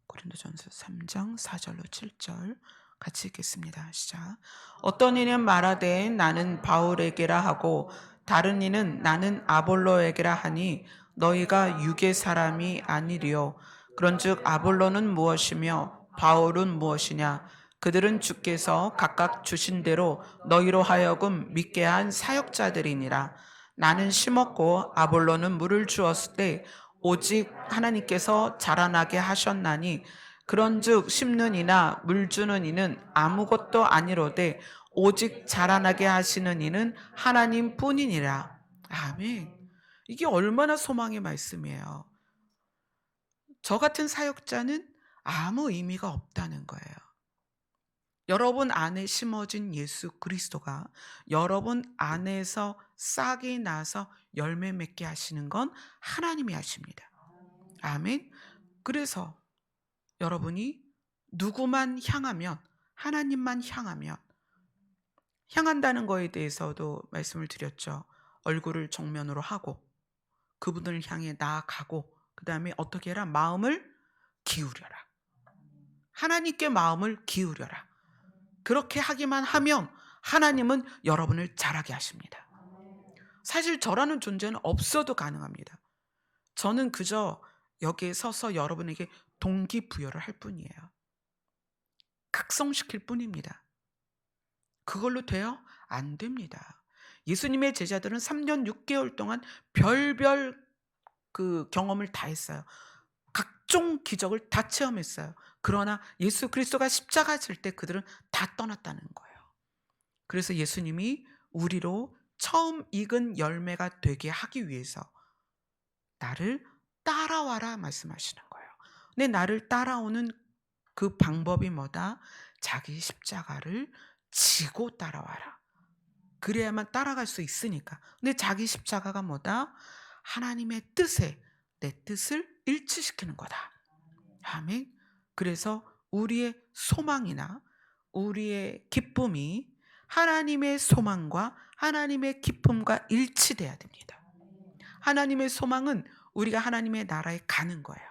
고린도전서 3장 4절로 7절 같이 읽겠습니다. 시작. 어떤 이는 말하되 나는 바울에게라 하고 다른 이는 나는 아볼로에게라 하니 너희가 육의 사람이 아니리요. 그런즉 아볼로는 무엇이며 바울은 무엇이냐? 그들은 주께서 각각 주신 대로 너희로 하여금 믿게 한 사역자들이니라. 나는 심었고 아볼로는 물을 주었을 때 오직 하나님께서 자라나게 하셨나니 그런즉 심는 이나 물 주는 이는 아무것도 아니로되 오직 자라나게 하시는 이는 하나님 뿐이니라. 아멘. 이게 얼마나 소망의 말씀이에요. 저 같은 사역자는 아무 의미가 없다는 거예요. 여러분 안에 심어진 예수 그리스도가 여러분 안에서 싹이 나서 열매 맺게 하시는 건 하나님이 하십니다. 아멘. 그래서 여러분이 누구만 향하면, 하나님만 향한다는 거에 대해서도 말씀을 드렸죠. 얼굴을 정면으로 하고 그분을 향해 나아가고 그 다음에 어떻게 해라? 마음을 기울여라. 하나님께 마음을 기울여라. 그렇게 하기만 하면 하나님은 여러분을 자라게 하십니다. 사실 저라는 존재는 없어도 가능합니다. 저는 그저 여기에 서서 여러분에게 동기부여를 할 뿐이에요. 각성시킬 뿐입니다. 그걸로 돼요? 안 됩니다. 예수님의 제자들은 3년 6개월 동안 별별 그 경험을 다 했어요. 각종 기적을 다 체험했어요. 그러나 예수 그리스도가 십자가 질 때 그들은 다 떠났다는 거예요. 그래서 예수님이 우리로 처음 익은 열매가 되게 하기 위해서 나를 따라와라 말씀하시는 거예요. 근데 나를 따라오는 그 방법이 뭐다? 자기 십자가를 지고 따라와라. 그래야만 따라갈 수 있으니까. 근데 자기 십자가가 뭐다? 하나님의 뜻에 내 뜻을 일치시키는 거다. 아멘. 그래서 우리의 소망이나 우리의 기쁨이 하나님의 소망과 하나님의 기쁨과 일치돼야 됩니다. 하나님의 소망은 우리가 하나님의 나라에 가는 거예요.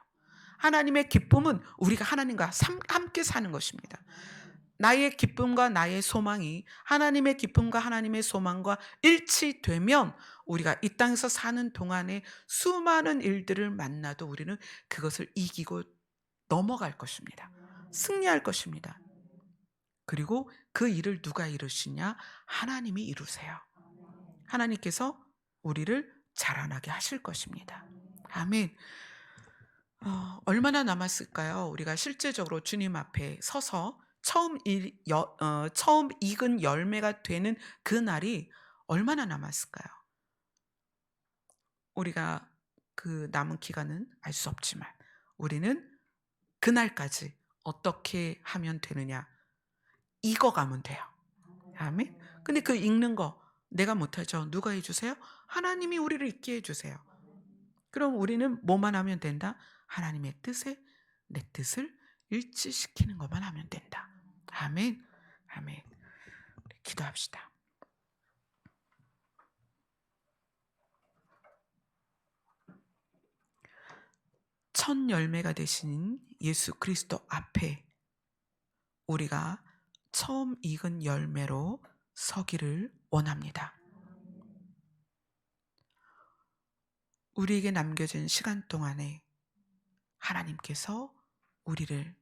하나님의 기쁨은 우리가 하나님과 함께 사는 것입니다. 나의 기쁨과 나의 소망이 하나님의 기쁨과 하나님의 소망과 일치되면 우리가 이 땅에서 사는 동안에 수많은 일들을 만나도 우리는 그것을 이기고 넘어갈 것입니다. 승리할 것입니다. 그리고 그 일을 누가 이루시냐? 하나님이 이루세요. 하나님께서 우리를 자라나게 하실 것입니다. 아멘. 얼마나 남았을까요? 우리가 실제적으로 주님 앞에 서서 처음 익은 열매가 되는 그 날이 얼마나 남았을까요? 우리가 그 남은 기간은 알 수 없지만 우리는 그날까지 어떻게 하면 되느냐? 익어가면 돼요. 아멘. 근데 그 익는 거 내가 못하죠. 누가 해주세요? 하나님이 우리를 익게 해주세요. 그럼 우리는 뭐만 하면 된다? 하나님의 뜻에 내 뜻을 일치시키는 것만 하면 된다. 아멘. 아멘. 기도합시다. 첫 열매가 되신 예수 그리스도 앞에 우리가 처음 익은 열매로 서기를 원합니다. 우리에게 남겨진 시간 동안에 하나님께서 우리를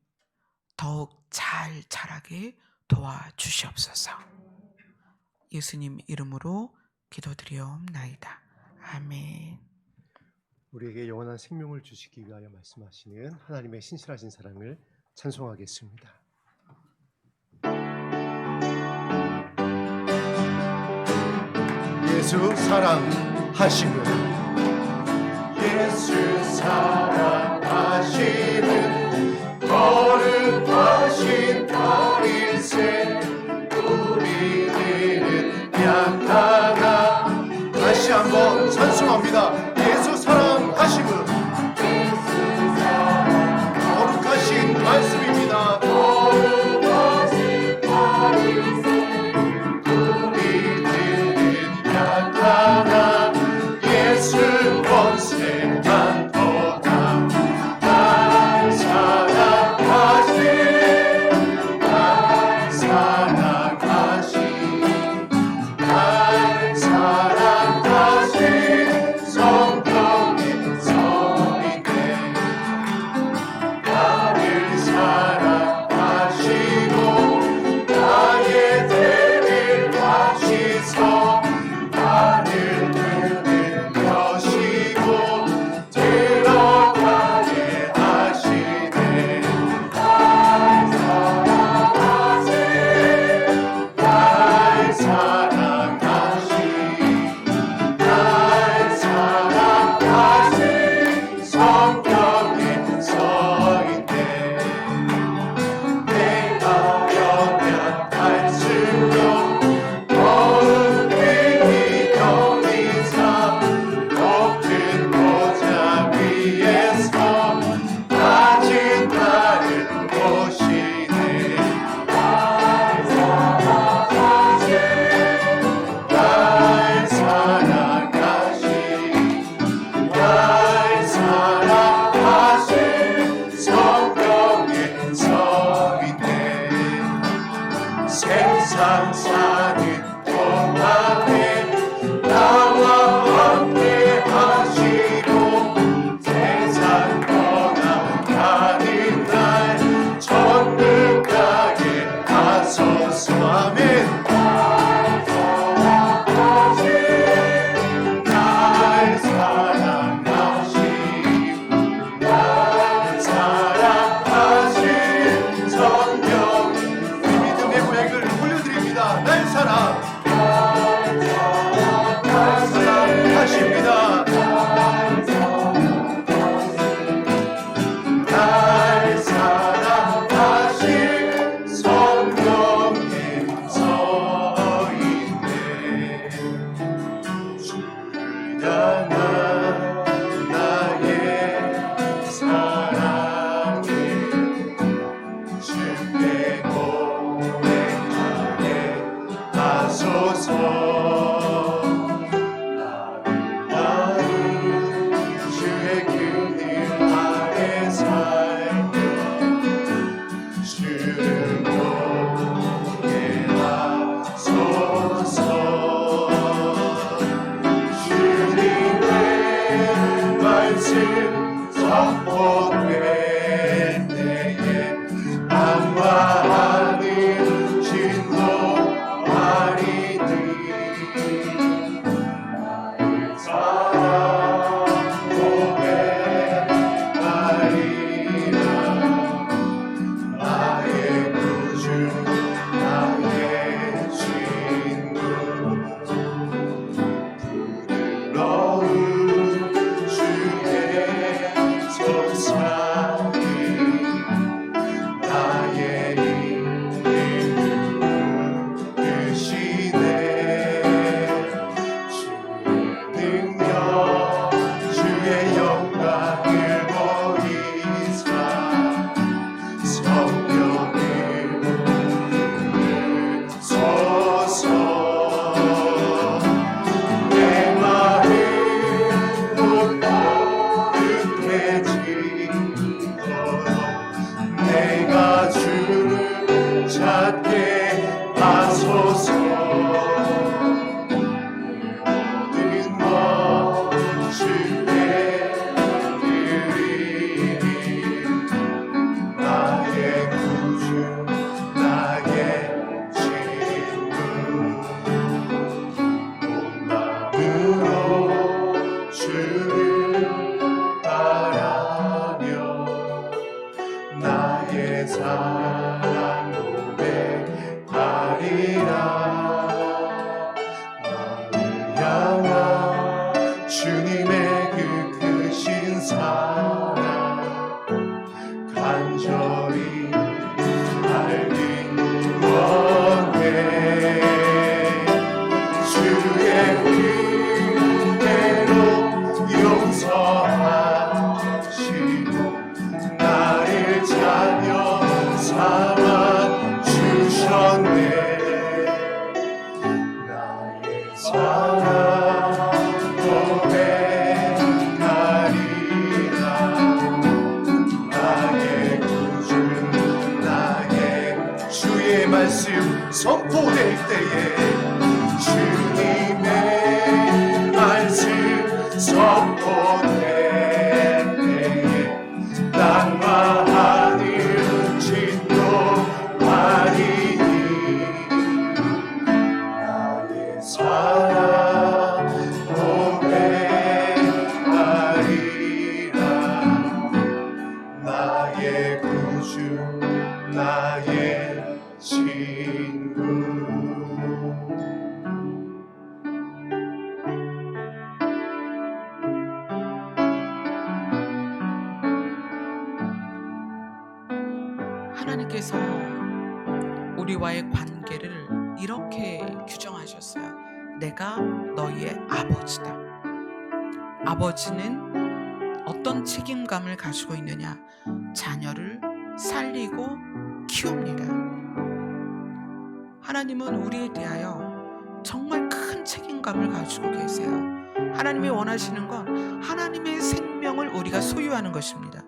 더욱 잘 자라게 도와주시옵소서. 예수님 이름으로 기도드리옵나이다. 아멘. 우리에게 영원한 생명을 주시기 위하여 말씀하시는 하나님의 신실하신 사랑을 찬송하겠습니다. 예수 사랑하시는 예수 사랑하시는 거룩하신 다윗의 우리들은 약하나 다시 한번 찬송합니다. 예수 사랑하시는 거룩하신 말씀입니다. 거룩하신 다윗의 우리들은 약하나 예수 권세한 도다. 날 사랑하신 날 사랑하신 날 사랑하신 성령의 성인의 나를 사랑하시고 나의 죄를 다시서 나를 눈을 여시고 들어가게 하시네. 날 사랑하신 날 사랑하신 날 사랑하신 성경에 서있네. 내가 연약할수록 더욱 힘이 경이사 높은 보좌 위에서 낮은 나를 보시네. 날 사랑하신 날 사랑하신 날 사랑하신 성경에 서있네. 세상 사는 동안에 나와 함께 하시고 세상 떠나가는 날 천국 가게 하소서. 아멘. 날 사랑하신 성령 우리 믿음의 고백을 올려드립니다. 날 사랑하십니다. 날 사랑하신 성령님 서있네. 주를 향한 나의 사랑이 주께 고백하게 하소서. 주의 그늘 아래 살며 주를 보게 하소서. 주님의 말씀 선포될 때에 땅과 하늘 진동하리니 나의 사랑 고백하리라. 나의 구주 나의 친구 부드러운 주의 손살이 나의 인생을 이끄시네. 주의 능력 주의 영광을 보이사 성령을 부으소서. 내 마음 묵묵해지도록 내가 주를 찾게 하소서. 모든 것 주께 드리니 나의 구주 나의 친구 온 마음으로 주를 바라며 나의 사랑 고백하리라. 나를 향한 주님의 그 크신 사랑 간절히 알기 원해. 주의 은혜로 용서하시고 나를 자녀 삼아 주셨네. 나의 사랑 고백하리라. 나의 구주 나의 주의 말씀 선포될 때에 주님의 말씀 선포될 때에 땅과 하늘 진동하리니 나의 사랑 고백하리라. 나의 구주 나의 친구. 하나님께서 우리와의 관계를 이렇게 규정하셨어요. 내가 너희의 아버지다. 아버지는 어떤 책임감을 가지고 있느냐? 자녀를 살리고 키웁니다. 하나님은 우리에 대하여 정말 큰 책임감을 가지고 계세요. 하나님이 원하시는 건 하나님의 생명을 우리가 소유하는 것입니다.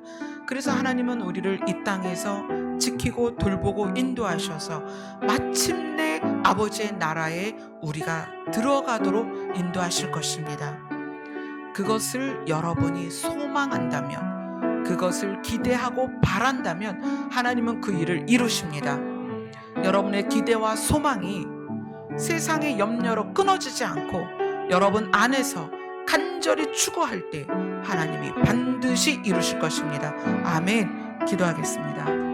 그래서 하나님은 우리를 이 땅에서 지키고 돌보고 인도하셔서 마침내 아버지의 나라에 우리가 들어가도록 인도하실 것입니다. 그것을 여러분이 소망한다면, 그것을 기대하고 바란다면 하나님은 그 일을 이루십니다. 여러분의 기대와 소망이 세상의 염려로 끊어지지 않고 여러분 안에서 간절히 추구할 때 하나님이 반드시 이루실 것입니다. 아멘. 기도하겠습니다.